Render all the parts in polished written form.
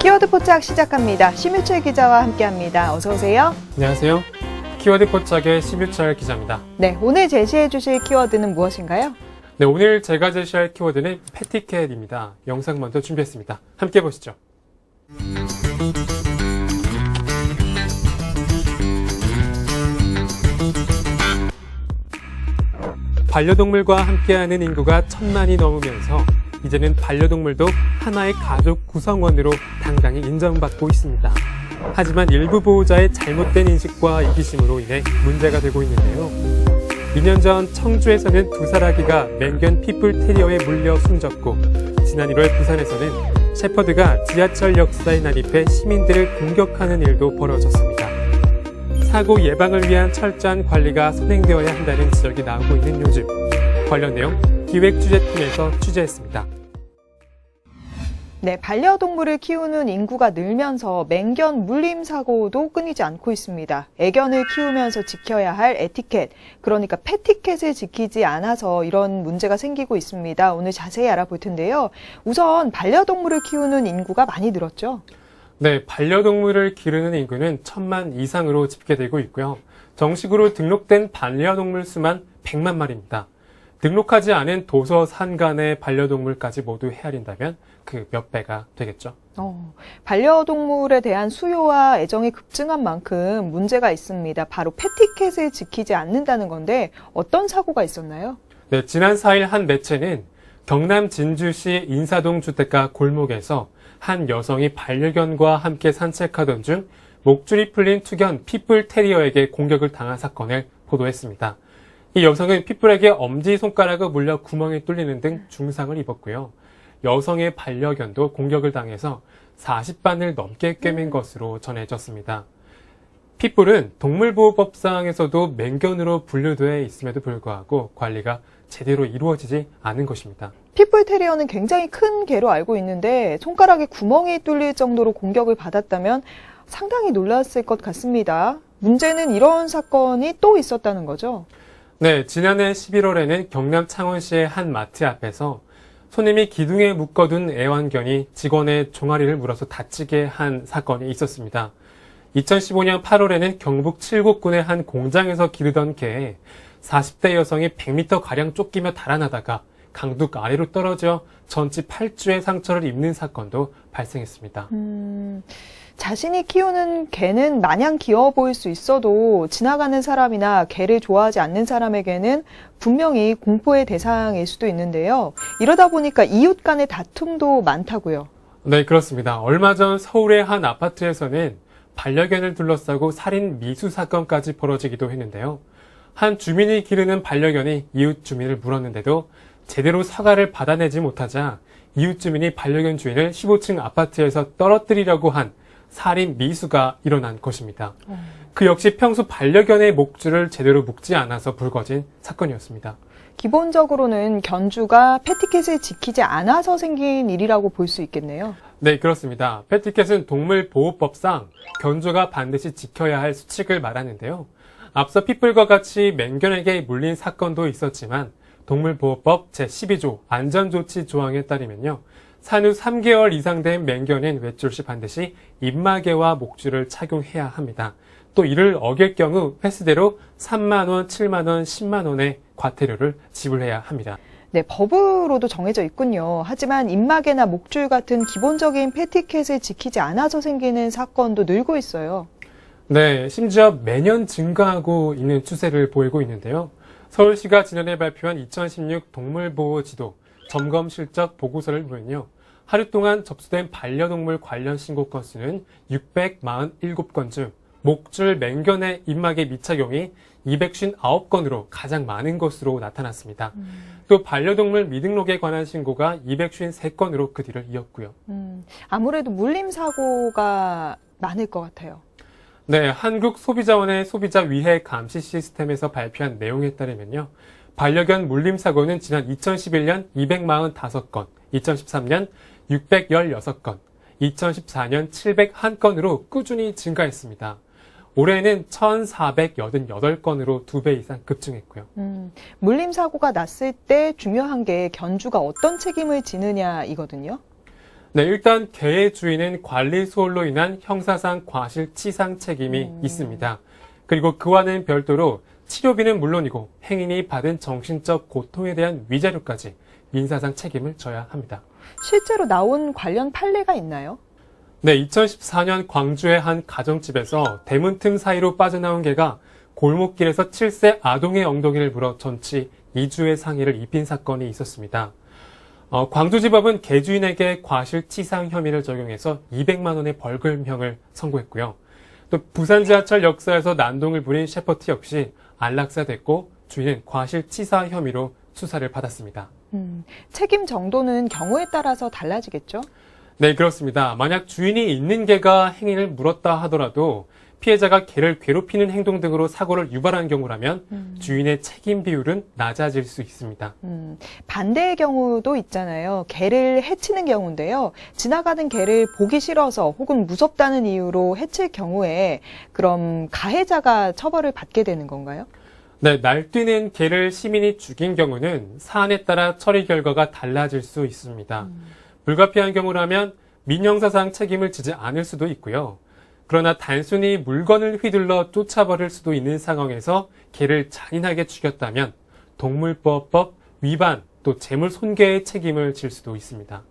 키워드 포착 시작합니다. 심유철 기자와 함께합니다. 어서 오세요. 안녕하세요. 키워드 포착의 심유철 기자입니다. 네, 오늘 제시해 주실 키워드는 무엇인가요? 네, 오늘 제가 제시할 키워드는 패티캣입니다. 영상 먼저 준비했습니다. 함께 보시죠. 반려동물과 함께하는 인구가 1000만이 넘으면서 이제는 반려동물도 하나의 가족 구성원으로 당당히 인정받고 있습니다. 하지만 일부 보호자의 잘못된 인식과 이기심으로 인해 문제가 되고 있는데요. 2년 전 청주에서는 두 사라기가 맹견 핏불 테리어에 물려 숨졌고, 지난 1월 부산에서는 셰퍼드가 지하철 역사에 난입해 시민들을 공격하는 일도 벌어졌습니다. 사고 예방을 위한 철저한 관리가 선행되어야 한다는 지적이 나오고 있는 요즘, 관련 내용 기획취재팀에서 취재했습니다. 네, 반려동물을 키우는 인구가 늘면서 맹견 물림 사고도 끊이지 않고 있습니다. 애견을 키우면서 지켜야 할 에티켓, 그러니까 패티켓을 지키지 않아서 이런 문제가 생기고 있습니다. 오늘 자세히 알아볼 텐데요. 우선 반려동물을 키우는 인구가 많이 늘었죠? 네, 반려동물을 기르는 인구는 1000만 이상으로 집계되고 있고요. 정식으로 등록된 반려동물 수만 100만 마리입니다. 등록하지 않은 도서 산간의 반려동물까지 모두 헤아린다면 그 몇 배가 되겠죠. 반려동물에 대한 수요와 애정이 급증한 만큼 문제가 있습니다. 바로 패티켓을 지키지 않는다는 건데 어떤 사고가 있었나요? 네, 지난 4일 한 매체는 경남 진주시 인사동 주택가 골목에서 한 여성이 반려견과 함께 산책하던 중 목줄이 풀린 투견 핏불 테리어에게 공격을 당한 사건을 보도했습니다. 이 여성은 핏불에게 엄지손가락을 물려 구멍이 뚫리는 등 중상을 입었고요. 여성의 반려견도 공격을 당해서 40반을 넘게 꿰맨 것으로 전해졌습니다. 핏불은 동물보호법상에서도 맹견으로 분류되어 있음에도 불구하고 관리가 제대로 이루어지지 않은 것입니다. 핏불 테리어는 굉장히 큰 개로 알고 있는데 손가락에 구멍이 뚫릴 정도로 공격을 받았다면 상당히 놀랐을 것 같습니다. 문제는 이런 사건이 또 있었다는 거죠? 네, 지난해 11월에는 경남 창원시의 한 마트 앞에서 손님이 기둥에 묶어둔 애완견이 직원의 종아리를 물어서 다치게 한 사건이 있었습니다. 2015년 8월에는 경북 칠곡군의 한 공장에서 기르던 개에 40대 여성이 100m가량 쫓기며 달아나다가 강둑 아래로 떨어져 전치 8주의 상처를 입는 사건도 발생했습니다. 자신이 키우는 개는 마냥 귀여워 보일 수 있어도 지나가는 사람이나 개를 좋아하지 않는 사람에게는 분명히 공포의 대상일 수도 있는데요. 이러다 보니까 이웃 간의 다툼도 많다고요. 네, 그렇습니다. 얼마 전 서울의 한 아파트에서는 반려견을 둘러싸고 살인 미수 사건까지 벌어지기도 했는데요. 한 주민이 기르는 반려견이 이웃 주민을 물었는데도 제대로 사과를 받아내지 못하자 이웃 주민이 반려견 주인을 15층 아파트에서 떨어뜨리려고 한 살인 미수가 일어난 것입니다. 그 역시 평소 반려견의 목줄을 제대로 묶지 않아서 불거진 사건이었습니다. 기본적으로는 견주가 패티켓을 지키지 않아서 생긴 일이라고 볼 수 있겠네요. 네, 그렇습니다. 패티켓은 동물보호법상 견주가 반드시 지켜야 할 수칙을 말하는데요. 앞서 핏불과 같이 맹견에게 물린 사건도 있었지만 동물보호법 제12조 안전조치 조항에 따르면요. 산후 3개월 이상 된 맹견은 외출 시 반드시 입마개와 목줄을 착용해야 합니다. 또 이를 어길 경우 횟수대로 3만 원, 7만 원, 10만 원의 과태료를 지불해야 합니다. 네, 법으로도 정해져 있군요. 하지만 입마개나 목줄 같은 기본적인 패티켓을 지키지 않아서 생기는 사건도 늘고 있어요. 네, 심지어 매년 증가하고 있는 추세를 보이고 있는데요. 서울시가 지난해 발표한 2016 동물보호지도 점검 실적 보고서를 보면요. 하루 동안 접수된 반려동물 관련 신고 건수는 647건 중 목줄 맹견의 입마개 미착용이 259건으로 가장 많은 것으로 나타났습니다. 또 반려동물 미등록에 관한 신고가 253건으로 그 뒤를 이었고요. 아무래도 물림 사고가 많을 것 같아요. 네, 한국소비자원의 소비자 위해 감시 시스템에서 발표한 내용에 따르면요. 반려견 물림 사고는 지난 2011년 245건, 2013년 616건, 2014년 701건으로 꾸준히 증가했습니다. 올해는 1,488건으로 2배 이상 급증했고요. 물림 사고가 났을 때 중요한 게 견주가 어떤 책임을 지느냐이거든요. 네, 일단 개의 주인은 관리 소홀로 인한 형사상 과실치상 책임이 있습니다. 그리고 그와는 별도로 치료비는 물론이고 행인이 받은 정신적 고통에 대한 위자료까지 민사상 책임을 져야 합니다. 실제로 나온 관련 판례가 있나요? 네, 2014년 광주의 한 가정집에서 대문 틈 사이로 빠져나온 개가 골목길에서 7세 아동의 엉덩이를 물어 전치 2주의 상해를 입힌 사건이 있었습니다. 광주지법은 개주인에게 과실치상 혐의를 적용해서 200만 원의 벌금형을 선고했고요. 또 부산 지하철 역사에서 난동을 부린 셰퍼트 역시 안락사됐고 주인은 과실치사 혐의로 수사를 받았습니다. 책임 정도는 경우에 따라서 달라지겠죠? 네, 그렇습니다. 만약 주인이 있는 개가 행인을 물었다 하더라도 피해자가 개를 괴롭히는 행동 등으로 사고를 유발한 경우라면 주인의 책임 비율은 낮아질 수 있습니다. 반대의 경우도 있잖아요. 개를 해치는 경우인데요. 지나가는 개를 보기 싫어서 혹은 무섭다는 이유로 해칠 경우에 그럼 가해자가 처벌을 받게 되는 건가요? 네, 날뛰는 개를 시민이 죽인 경우는 사안에 따라 처리 결과가 달라질 수 있습니다. 불가피한 경우라면 민형사상 책임을 지지 않을 수도 있고요. 그러나 단순히 물건을 휘둘러 쫓아버릴 수도 있는 상황에서 개를 잔인하게 죽였다면 동물보호법 위반 또 재물 손괴의 책임을 질 수도 있습니다.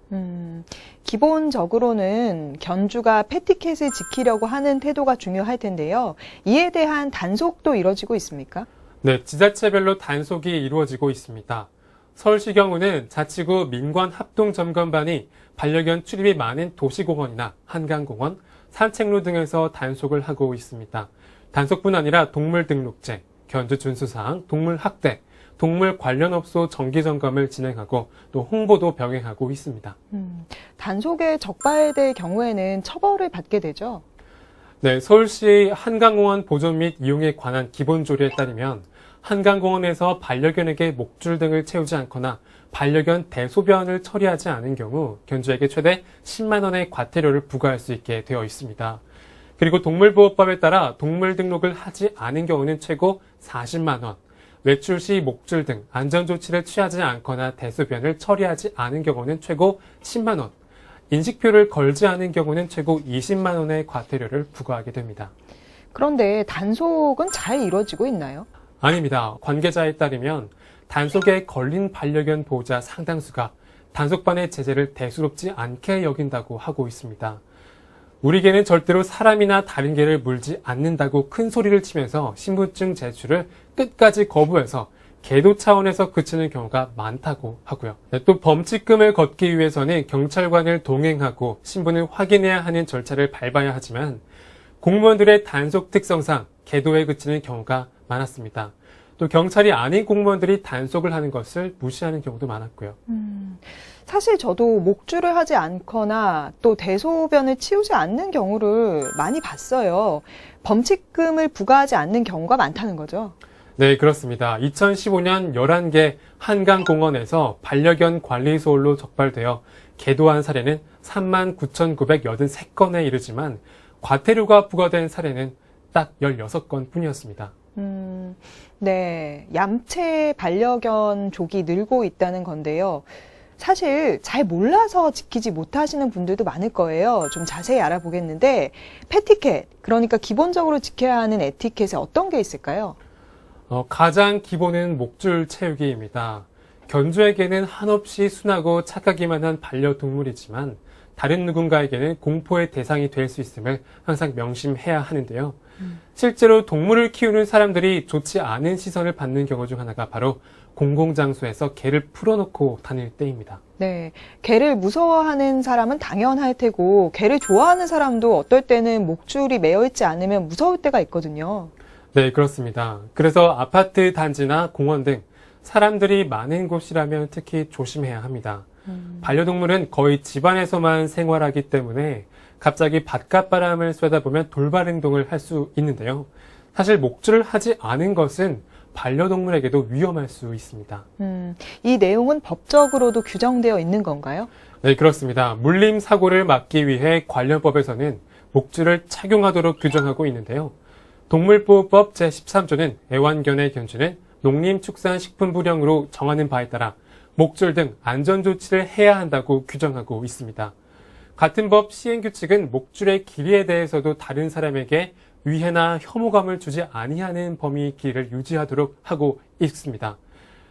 기본적으로는 견주가 패티켓을 지키려고 하는 태도가 중요할 텐데요. 이에 대한 단속도 이뤄지고 있습니까? 네, 지자체별로 단속이 이루어지고 있습니다. 서울시 경우는 자치구 민관합동점검반이 반려견 출입이 많은 도시공원이나 한강공원, 산책로 등에서 단속을 하고 있습니다. 단속뿐 아니라 동물등록제, 견주 준수사항, 동물학대, 동물 관련 업소 정기점검을 진행하고 또 홍보도 병행하고 있습니다. 단속에 적발될 경우에는 처벌을 받게 되죠? 네, 서울시 한강공원 보존 및 이용에 관한 기본조례에 따르면 한강공원에서 반려견에게 목줄 등을 채우지 않거나 반려견 대소변을 처리하지 않은 경우 견주에게 최대 10만 원의 과태료를 부과할 수 있게 되어 있습니다. 그리고 동물보호법에 따라 동물 등록을 하지 않은 경우는 최고 40만 원, 외출 시 목줄 등 안전조치를 취하지 않거나 대소변을 처리하지 않은 경우는 최고 10만 원, 인식표를 걸지 않은 경우는 최고 20만 원의 과태료를 부과하게 됩니다. 그런데 단속은 잘 이루어지고 있나요? 아닙니다. 관계자에 따르면 단속에 걸린 반려견 보호자 상당수가 단속반의 제재를 대수롭지 않게 여긴다고 하고 있습니다. 우리 개는 절대로 사람이나 다른 개를 물지 않는다고 큰 소리를 치면서 신분증 제출을 끝까지 거부해서 계도 차원에서 그치는 경우가 많다고 하고요. 또 범칙금을 걷기 위해서는 경찰관을 동행하고 신분을 확인해야 하는 절차를 밟아야 하지만 공무원들의 단속 특성상 계도에 그치는 경우가 많았습니다. 또 경찰이 아닌 공무원들이 단속을 하는 것을 무시하는 경우도 많았고요. 사실 저도 목줄을 하지 않거나 또 대소변을 치우지 않는 경우를 많이 봤어요. 범칙금을 부과하지 않는 경우가 많다는 거죠. 네, 그렇습니다. 2015년 11개 한강공원에서 반려견 관리소홀로 적발되어 계도한 사례는 39,983건에 이르지만 과태료가 부과된 사례는 딱 16건 뿐이었습니다. 네, 얌체 반려견 족이 늘고 있다는 건데요. 사실 잘 몰라서 지키지 못하시는 분들도 많을 거예요. 좀 자세히 알아보겠는데 패티켓, 그러니까 기본적으로 지켜야 하는 에티켓에 어떤 게 있을까요? 가장 기본은 목줄 채우기입니다. 견주에게는 한없이 순하고 착하기만 한 반려동물이지만 다른 누군가에게는 공포의 대상이 될 수 있음을 항상 명심해야 하는데요. 실제로 동물을 키우는 사람들이 좋지 않은 시선을 받는 경우 중 하나가 바로 공공장소에서 개를 풀어놓고 다닐 때입니다. 네, 개를 무서워하는 사람은 당연할 테고 개를 좋아하는 사람도 어떨 때는 목줄이 매어 있지 않으면 무서울 때가 있거든요. 네, 그렇습니다. 그래서 아파트 단지나 공원 등 사람들이 많은 곳이라면 특히 조심해야 합니다. 반려동물은 거의 집안에서만 생활하기 때문에 갑자기 바깥바람을 쐬다 보면 돌발 행동을 할 수 있는데요. 사실 목줄을 하지 않은 것은 반려동물에게도 위험할 수 있습니다. 이 내용은 법적으로도 규정되어 있는 건가요? 네, 그렇습니다. 물림 사고를 막기 위해 관련법에서는 목줄을 착용하도록 규정하고 있는데요. 동물보호법 제13조는 애완견의 견주는 농림축산식품부령으로 정하는 바에 따라 목줄 등 안전조치를 해야 한다고 규정하고 있습니다. 같은 법 시행규칙은 목줄의 길이에 대해서도 다른 사람에게 위해나 혐오감을 주지 아니하는 범위 길이를 유지하도록 하고 있습니다.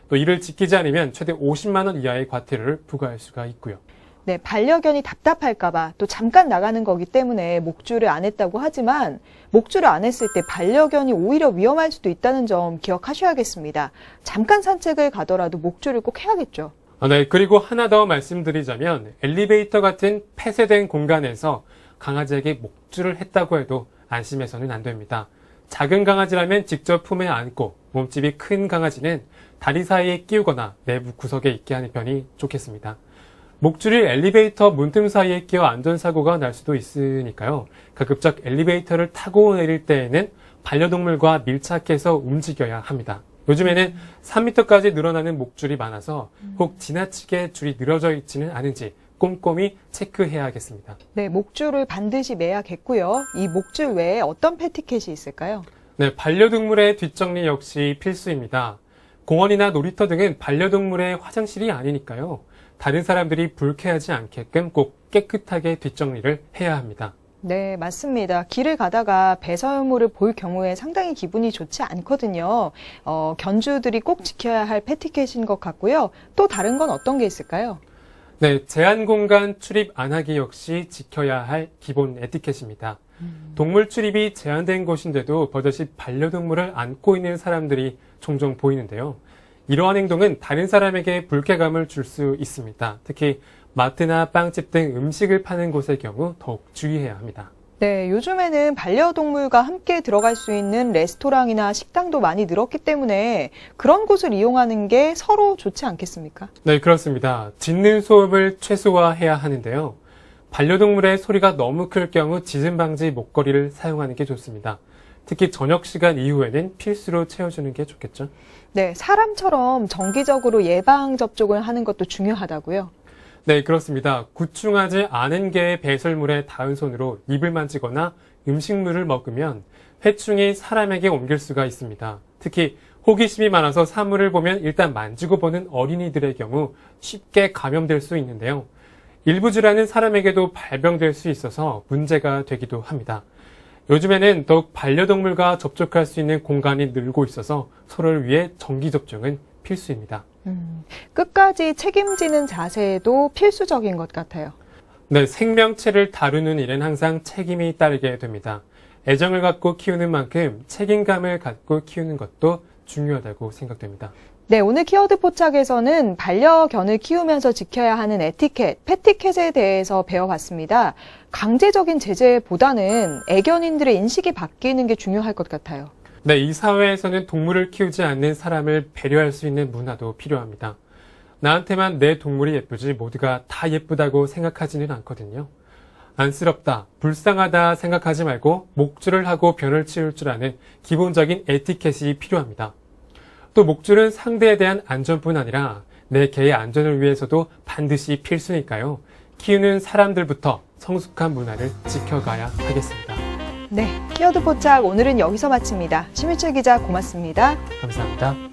또 이를 지키지 않으면 최대 50만 원 이하의 과태료를 부과할 수가 있고요. 네, 반려견이 답답할까봐 또 잠깐 나가는 거기 때문에 목줄을 안 했다고 하지만 목줄을 안 했을 때 반려견이 오히려 위험할 수도 있다는 점 기억하셔야겠습니다. 잠깐 산책을 가더라도 목줄을 꼭 해야겠죠. 네, 그리고 하나 더 말씀드리자면 엘리베이터 같은 폐쇄된 공간에서 강아지에게 목줄을 했다고 해도 안심해서는 안 됩니다. 작은 강아지라면 직접 품에 안고 몸집이 큰 강아지는 다리 사이에 끼우거나 내부 구석에 있게 하는 편이 좋겠습니다. 목줄이 엘리베이터 문틈 사이에 끼어 안전사고가 날 수도 있으니까요. 가급적 엘리베이터를 타고 내릴 때에는 반려동물과 밀착해서 움직여야 합니다. 요즘에는 3m까지 늘어나는 목줄이 많아서 혹 지나치게 줄이 늘어져 있지는 않은지 꼼꼼히 체크해야겠습니다. 네, 목줄을 반드시 매야겠고요. 이 목줄 외에 어떤 패티켓이 있을까요? 네, 반려동물의 뒷정리 역시 필수입니다. 공원이나 놀이터 등은 반려동물의 화장실이 아니니까요. 다른 사람들이 불쾌하지 않게끔 꼭 깨끗하게 뒷정리를 해야 합니다. 네, 맞습니다. 길을 가다가 배설물을 볼 경우에 상당히 기분이 좋지 않거든요. 견주들이 꼭 지켜야 할 패티켓인 것 같고요. 또 다른 건 어떤 게 있을까요? 네, 제한 공간 출입 안 하기 역시 지켜야 할 기본 에티켓입니다. 동물 출입이 제한된 곳인데도 버젓이 반려동물을 안고 있는 사람들이 종종 보이는데요. 이러한 행동은 다른 사람에게 불쾌감을 줄 수 있습니다. 특히 마트나 빵집 등 음식을 파는 곳의 경우 더욱 주의해야 합니다. 네, 요즘에는 반려동물과 함께 들어갈 수 있는 레스토랑이나 식당도 많이 늘었기 때문에 그런 곳을 이용하는 게 서로 좋지 않겠습니까? 네, 그렇습니다. 짖는 소음을 최소화해야 하는데요. 반려동물의 소리가 너무 클 경우 짖음 방지 목걸이를 사용하는 게 좋습니다. 특히 저녁 시간 이후에는 필수로 채워주는 게 좋겠죠. 네, 사람처럼 정기적으로 예방 접종을 하는 것도 중요하다고요. 네, 그렇습니다. 구충하지 않은 개의 배설물에 닿은 손으로 입을 만지거나 음식물을 먹으면 회충이 사람에게 옮길 수가 있습니다. 특히 호기심이 많아서 사물을 보면 일단 만지고 보는 어린이들의 경우 쉽게 감염될 수 있는데요. 일부 질환은 사람에게도 발병될 수 있어서 문제가 되기도 합니다. 요즘에는 더욱 반려동물과 접촉할 수 있는 공간이 늘고 있어서 서로를 위해 정기접종은 필수입니다. 끝까지 책임지는 자세도 필수적인 것 같아요. 네, 생명체를 다루는 일엔 항상 책임이 따르게 됩니다. 애정을 갖고 키우는 만큼 책임감을 갖고 키우는 것도 중요하다고 생각됩니다. 네, 오늘 키워드 포착에서는 반려견을 키우면서 지켜야 하는 에티켓, 패티켓에 대해서 배워봤습니다. 강제적인 제재보다는 애견인들의 인식이 바뀌는 게 중요할 것 같아요. 네, 이 사회에서는 동물을 키우지 않는 사람을 배려할 수 있는 문화도 필요합니다. 나한테만 내 동물이 예쁘지 모두가 다 예쁘다고 생각하지는 않거든요. 안쓰럽다, 불쌍하다 생각하지 말고 목줄을 하고 변을 치울 줄 아는 기본적인 에티켓이 필요합니다. 또 목줄은 상대에 대한 안전뿐 아니라 내 개의 안전을 위해서도 반드시 필수니까요. 키우는 사람들부터 성숙한 문화를 지켜가야 하겠습니다. 네, 키워드 포착 오늘은 여기서 마칩니다. 심유철 기자 고맙습니다. 감사합니다.